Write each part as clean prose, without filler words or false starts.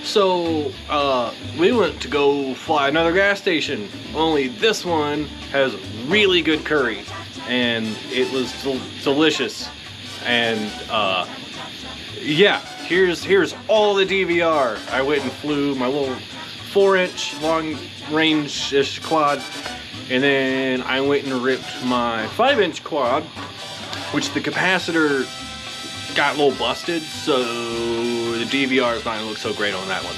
So we went to go fly another gas station, only this one has really good curry, and it was delicious. And yeah, here's all the DVR. I went and flew my little 4-inch long range-ish quad, and then I went and ripped my 5-inch quad, which the capacitor got a little busted, so the DVR is not gonna look so great on that one.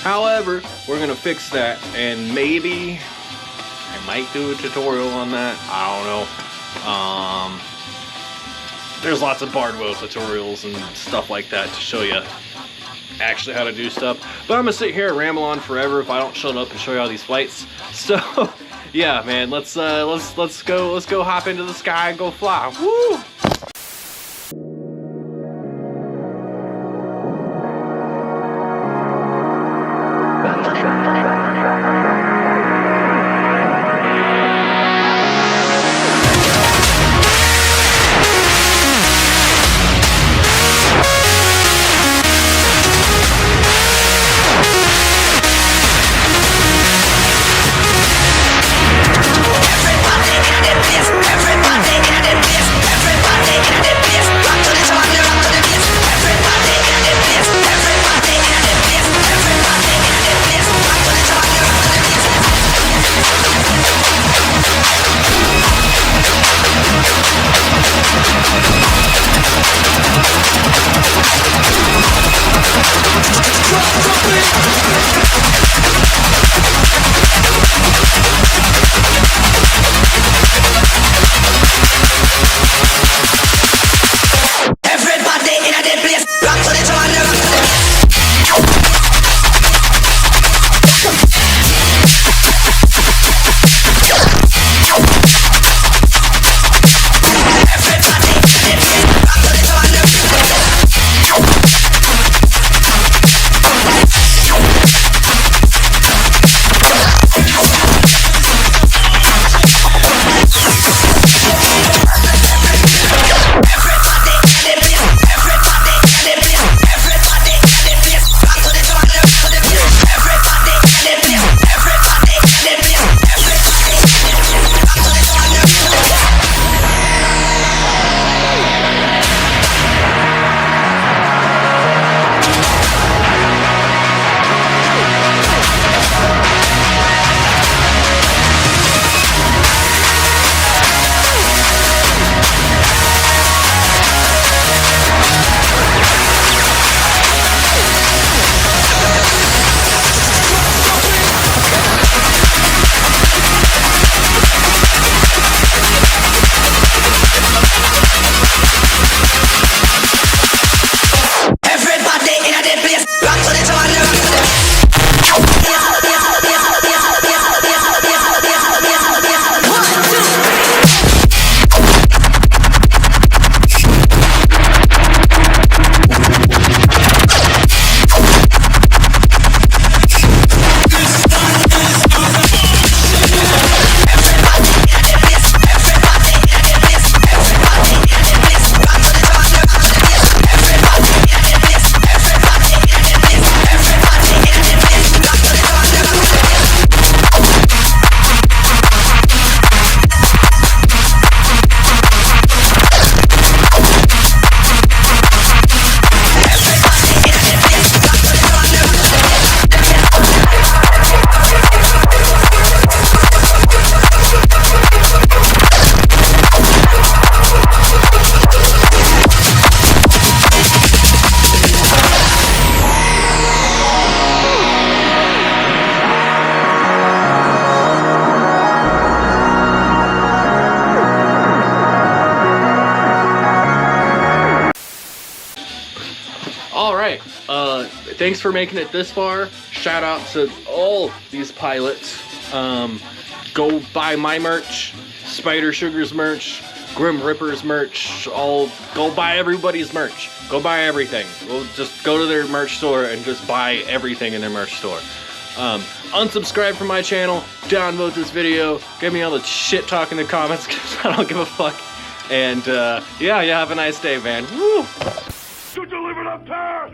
However, we're gonna fix that, and maybe I might do a tutorial on that. I don't know. There's lots of barred wheel tutorials and stuff like that to show you actually how to do stuff. But I'm gonna sit here and ramble on forever if I don't shut up and show you all these flights. So yeah, man, let's go hop into the sky and go fly. Woo! Alright, thanks for making it this far. Shout out to all these pilots. Go buy my merch, Spider Sugar's merch, Grim Reaper's merch, go buy everybody's merch. Go buy everything. We'll just go to their merch store and just buy everything in their merch store. Unsubscribe from my channel, downvote this video, give me all the shit talk in the comments because I don't give a fuck. And yeah, have a nice day, man. Woo! You delivered up there!